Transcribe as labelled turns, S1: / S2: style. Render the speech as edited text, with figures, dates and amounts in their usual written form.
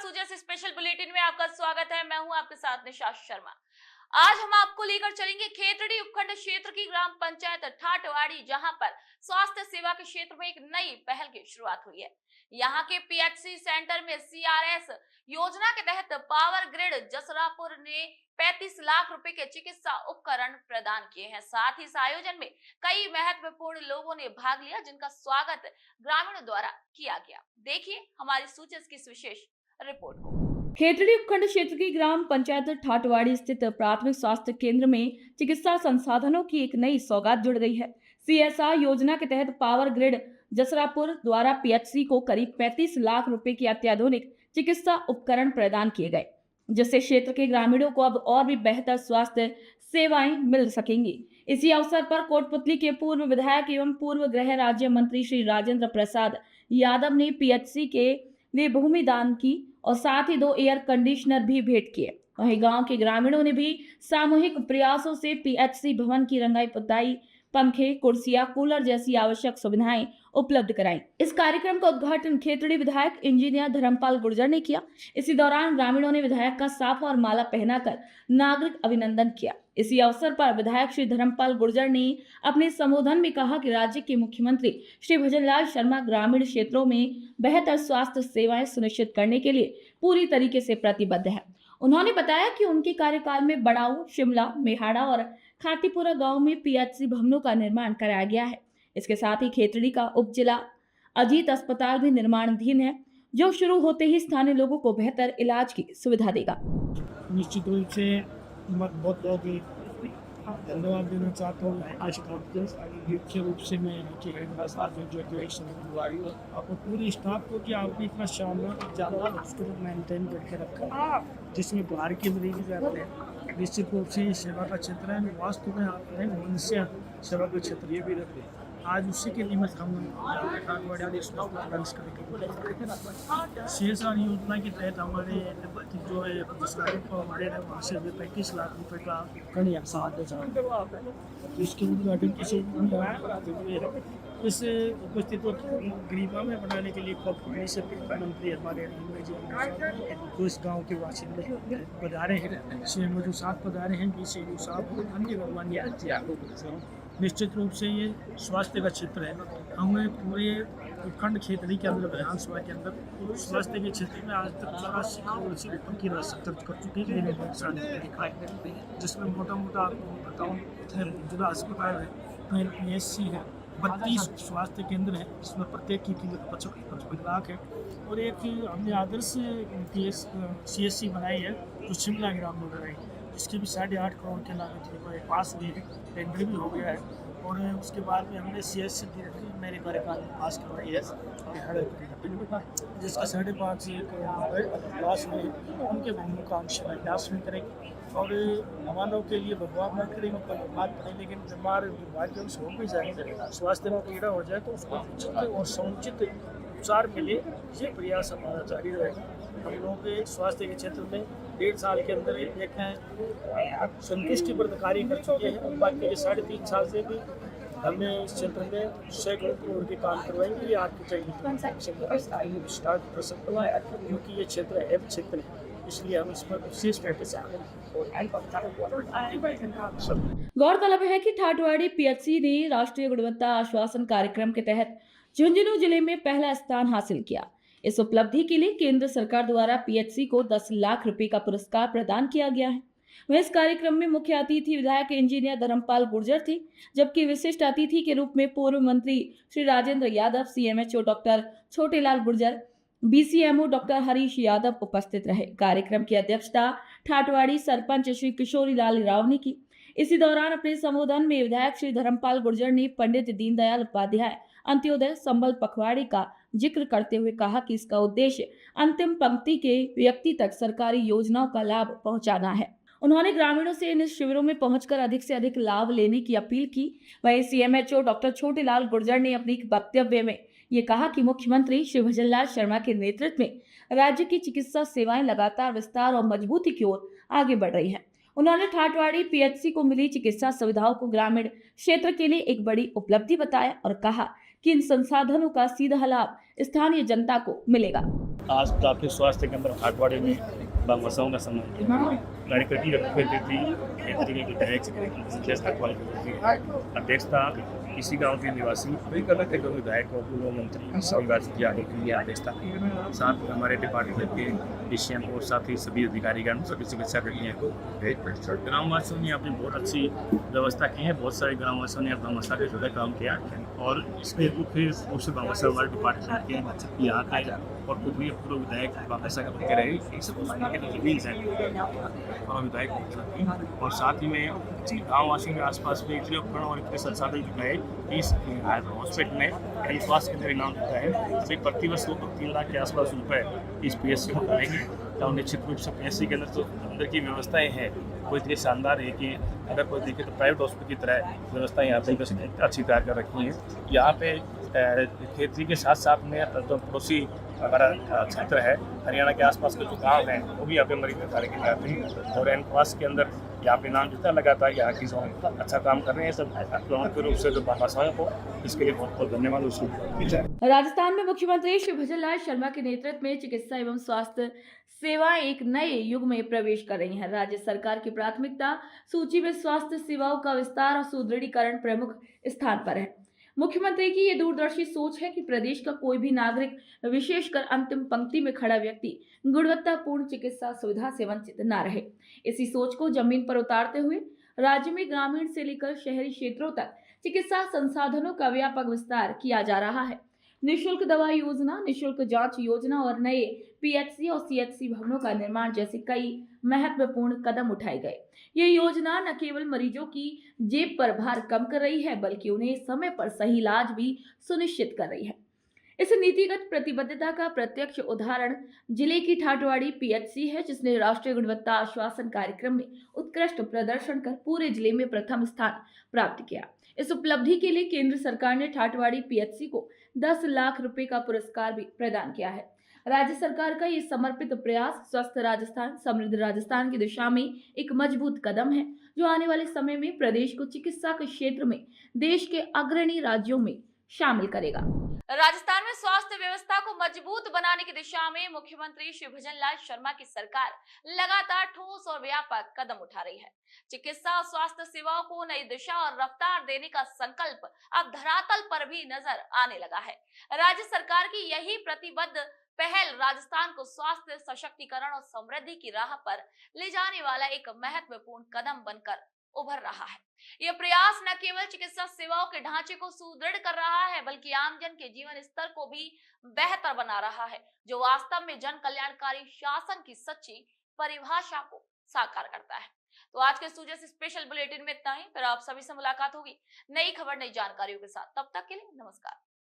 S1: सूचना से special bulletin में आपका स्वागत है। मैं हूं आपके साथ निशा शर्मा। आज हम आपको लेकर चलेंगे खेतड़ी उपखंड क्षेत्र की ग्राम पंचायत ठाटवाड़ी, जहां पर स्वास्थ्य सेवा के क्षेत्र में एक नई पहल की शुरुआत हुई है। यहां के पीएचसी सेंटर में सीआरएस योजना के तहत पावर ग्रिड जसरापुर ने 35 लाख रुपए के चिकित्सा उपकरण प्रदान किए हैं। साथ ही इस आयोजन में कई महत्वपूर्ण लोगों ने भाग लिया, जिनका स्वागत ग्रामीणों द्वारा किया गया। देखिए हमारी सूचना की इस विशेष रिपोर्ट को। खेतड़ी उपखंड क्षेत्र की ग्राम पंचायत ठाटवाड़ी स्थित प्राथमिक स्वास्थ्य केंद्र में चिकित्सा संसाधनों की एक नई सौगात जुड़ गई है। सीएसआर योजना के तहत पावर ग्रिड जसरापुर द्वारा पीएचसी को करीब 35 लाख रुपए की अत्याधुनिक चिकित्सा उपकरण प्रदान किए गए, जिससे क्षेत्र के ग्रामीणों को अब और भी बेहतर स्वास्थ्य सेवाएं मिल सकेंगी। इसी अवसर पर कोटपुतली के पूर्व विधायक एवं पूर्व गृह राज्य मंत्री श्री राजेंद्र प्रसाद यादव ने पीएचसी के लिए भूमि दान की और साथ ही 2 एयर कंडीशनर भी भेंट किए। वहीं गांव के ग्रामीणों ने भी सामूहिक प्रयासों से पीएचसी भवन की रंगाई पुताई, पंखे, कुर्सियां, कूलर जैसी आवश्यक सुविधाएं उपलब्ध कराई। इस कार्यक्रम का उद्घाटन खेतड़ी विधायक इंजीनियर धर्मपाल गुर्जर ने किया। इसी दौरान ग्रामीणों ने विधायक का साफा और माला पहनाकर नागरिक अभिनंदन किया। इसी अवसर पर विधायक श्री धर्मपाल गुर्जर ने अपने संबोधन में कहा कि राज्य के मुख्यमंत्री श्री भजनलाल शर्मा ग्रामीण क्षेत्रों में बेहतर स्वास्थ्य सेवाएं सुनिश्चित करने के लिए पूरी तरीके से प्रतिबद्ध है। उन्होंने बताया कि उनके कार्यकाल में बड़ाऊ, शिमला, मेहाड़ा और खातीपुरा गांव में पीएचसी भवनों का निर्माण कराया गया है। इसके साथ ही खेतड़ी का उपजिला अजीत अस्पताल भी निर्माणाधीन है, जो शुरू होते ही स्थानीय लोगों को बेहतर इलाज की सुविधा देगा।
S2: निश्चित रूप से बहुत बहुत धन्यवाद देना चाहता हूँ। आज मुख्य रूप से मैं आपको पूरी स्टाफ को कि आपने इतना शानदार ज़्यादा उसको मेंटेन करके रखा है, जिसमें बाहर के मरीज भी आते हैं। निश्चित रूप से सेवा का क्षेत्र है, वास्तव में आपने मनुष्य सेवा का क्षेत्र ये भी रखते हैं। आज उसी के निमित्त हम सीएसआर योजना के तहत हमारे जो है वहाँ से 35 लाख रुपये का कड़ी इसके उद्घाटन किसी इस उपस्थित गरीबा में बनाने के लिए कोटपुतली से मंत्री हमारे जी इस गाँव के बासिंदे पधारे हैं, सीएमओ जो साथ पधारे हैं, बीसीओ साहब, अन्य गणमान्य। निश्चित रूप से ये स्वास्थ्य का क्षेत्र है। हमें पूरे उपखंड खेतड़ी के अंदर, विधानसभा के अंदर स्वास्थ्य के क्षेत्र में आज तक 84 करोड़ से ऊपर की राशि खर्च कर चुके हैं, जिसमें मोटा मोटा आपको बताऊँ जिला अस्पताल है, पीएचसी है, 32 स्वास्थ्य केंद्र है, जिसमें प्रत्येक की कीमत 55 लाख है। और एक हमने आदर्श सीएससी बनाई है जो शिमला ग्राम में बनाई, इसके भी 8.5 करोड़ के लागत के पास हुई है, टेंडर भी हो गया है। और उसके बाद में हमने सीएससी मेरे कार्यकाल में पास करवाई है, जिसका 5.5 करोड़ पास में उनके भूमि का अंश प्रयास में करेंगे। और मानव के लिए भगवान न करेंगे पर बात करें, लेकिन बीमार दुर्भाग्य से हो भी जाए, स्वास्थ्य में पीड़ा हो जाए, तो उसको उचित और समुचित उपचार मिले, ये प्रयास हमारा जारी रहेगा। हम लोगों के स्वास्थ्य के क्षेत्र में 1.5 साल के अंदर एक संतुष्टिप्रद कार्य कर चुके हैं, और बाकी के 3.5 साल से भी हमें इस क्षेत्र में सैकड़ों करोड़ के काम करवाएंगे। ये आपकी चाहिए स्टार्ट कर सकते हैं, क्योंकि ये क्षेत्र है क्षेत्र है, इसलिए हम इस पर विशेष फोकस
S1: गौरतलब है कि ठाटवाड़ी पीएचसी ने राष्ट्रीय गुणवत्ता आश्वासन कार्यक्रम के तहत झुंझुनू जिले में पहला स्थान हासिल किया। इस उपलब्धि के लिए केंद्र सरकार द्वारा पीएचसी को 10 लाख रुपए का पुरस्कार प्रदान किया गया है। वह इस कार्यक्रम में मुख्य अतिथि विधायक इंजीनियर धर्मपाल गुर्जर थे, जबकि विशिष्ट अतिथि के रूप में पूर्व मंत्री Shri Rajendra Yadav, CMHO doctor Chhotelal Gurjar, BCMO doctor Harish Yadav उपस्थित रहे। कार्यक्रम की अध्यक्षता ठाटवाड़ी सरपंच श्री किशोरी लाल राव ने की। इसी दौरान अपने संबोधन में विधायक श्री धर्मपाल गुर्जर ने पंडित दीनदयाल उपाध्याय अंत्योदय संबल पखवाड़े का जिक्र करते हुए कहा कि इसका उद्देश्य अंतिम पंक्ति के व्यक्ति तक सरकारी योजनाओं का लाभ पहुंचाना है। उन्होंने ग्रामीणों से इन शिविरों में पहुंचकर अधिक से अधिक लाभ लेने की अपील की। वहीं सीएमएचओ डॉक्टर छोटेलाल गुर्जर ने अपनी वक्तव्य में ये कहा कि मुख्यमंत्री श्री भजनलाल शर्मा के नेतृत्व में राज्य की चिकित्सा सेवाएं लगातार विस्तार और मजबूती की ओर आगे बढ़ रही है। उन्होंने ठाटवाड़ी पीएचसी को मिली चिकित्सा सुविधाओं को ग्रामीण क्षेत्र के लिए एक बड़ी उपलब्धि बताया और कहा कि इन संसाधनों का सीधा लाभ स्थानीय जनता को मिलेगा।
S3: आज प्राथमिक स्वास्थ्य केंद्र हाटवाड़े में बागवासाओं का सम्मान कार्यकर्ती क्षेत्र के विधायक अध्यक्षता इसी गांव के निवासी विधायक और पूर्व मंत्री की अध्यक्षता साथ में हमारे डिपार्टमेंट के डीसीएम और साथ ही सभी अधिकारीगण सभी चिकित्सा कर्मियों को ग्रामवासियों ने अपनी बहुत अच्छी व्यवस्था की है। बहुत सारे ग्रामवासियों ने अपना मसला के जुड़े काम किया और इसके मुख्य रूप से बागवासा हमारे डिपार्टमेंट के यहाँ का और कुछ भी पूर्व विधायक बागवासा का बनते रहे और विधायक और साथ ही में गाँव वासियों के आसपास में इतने उपकरण और इतने संसाधन जुटाए कि इस हॉस्पिटल में हेल्थ स्वास्थ्य केंद्र इनाम देता है। सही प्रतिवर्ष 3 लाख के आसपास रुपए इस PSC को करेंगे और निश्चित रूप से PSC के अंदर तो अंदर की व्यवस्थाएं हैं वो इतनी शानदार है कि अगर कोई देखे तो प्राइवेट हॉस्पिटल की तरह व्यवस्थाएं यहाँ पे अच्छी तैयार कर रखी हैं। यहाँ पे खेती के साथ साथ में तो पड़ोसी हमारा क्षेत्र है हरियाणा के आसपास के जो गाँव हैं वो भी यहाँ पे मरीज कार्य के लिए आते हैं और एनक्वास के अंदर यहाँ पे नाम जुटा लगाता है। यहाँ की जो अच्छा काम कर रहे हैं सब प्रमुख रूप से जो बागवासाओं को इसके लिए बहुत बहुत धन्यवाद।
S1: राजस्थान में मुख्यमंत्री श्री भजन लाल शर्मा के नेतृत्व में चिकित्सा एवं स्वास्थ्य सेवाएं एक नए युग में प्रवेश कर रही हैं। राज्य सरकार की प्राथमिकता सूची में स्वास्थ्य सेवाओं का विस्तार और सुदृढ़ीकरण प्रमुख स्थान पर है। मुख्यमंत्री की ये दूरदर्शी सोच है कि प्रदेश का कोई भी नागरिक विशेषकर अंतिम पंक्ति में खड़ा व्यक्ति गुणवत्तापूर्ण चिकित्सा सुविधा से वंचित न रहे। इसी सोच को जमीन पर उतारते हुए राज्य में ग्रामीण से लेकर शहरी क्षेत्रों तक चिकित्सा संसाधनों का व्यापक विस्तार किया जा रहा है। निःशुल्क दवा योजना, निःशुल्क जांच योजना और नए PHC और CHC भवनों का निर्माण जैसे कई महत्वपूर्ण कदम उठाए गए। ये योजना न केवल मरीजों की जेब पर भार कम कर रही है बल्कि उन्हें समय पर सही इलाज भी सुनिश्चित कर रही है। इस नीतिगत प्रतिबद्धता का प्रत्यक्ष उदाहरण जिले की ठाटवाड़ी PHC है, जिसने राष्ट्रीय गुणवत्ता आश्वासन कार्यक्रम में उत्कृष्ट प्रदर्शन कर पूरे जिले में प्रथम स्थान प्राप्त किया। इस उपलब्धि के लिए केंद्र सरकार ने ठाटवाड़ी PHC को 10 लाख रुपए का पुरस्कार भी प्रदान किया है। राज्य सरकार का ये समर्पित प्रयास स्वस्थ राजस्थान, समृद्ध राजस्थान की दिशा में एक मजबूत कदम है, जो आने वाले समय में प्रदेश को चिकित्सा के क्षेत्र में देश के अग्रणी राज्यों में शामिल करेगा। राजस्थान में स्वास्थ्य व्यवस्था को मजबूत बनाने की दिशा में मुख्यमंत्री श्री भजन लाल शर्मा की सरकार लगातार ठोस और व्यापक कदम उठा रही है। चिकित्सा और स्वास्थ्य सेवाओं को नई दिशा और रफ्तार देने का संकल्प अब धरातल पर भी नजर आने लगा है। राज्य सरकार की यही प्रतिबद्ध पहल राजस्थान को स्वास्थ्य सशक्तिकरण और समृद्धि की राह पर ले जाने वाला एक महत्वपूर्ण कदम बनकर उभर रहा है। यह प्रयास न केवल चिकित्सा सेवाओं के ढांचे को सुदृढ़ कर रहा है बल्कि आमजन के जीवन स्तर को भी बेहतर बना रहा है, जो वास्तव में जन कल्याणकारी शासन की सच्ची परिभाषा को साकार करता है। तो आज के सूजे से स्पेशल बुलेटिन में इतना ही। फिर आप सभी से मुलाकात होगी नई खबर, नई जानकारियों के साथ। तब तक के लिए नमस्कार।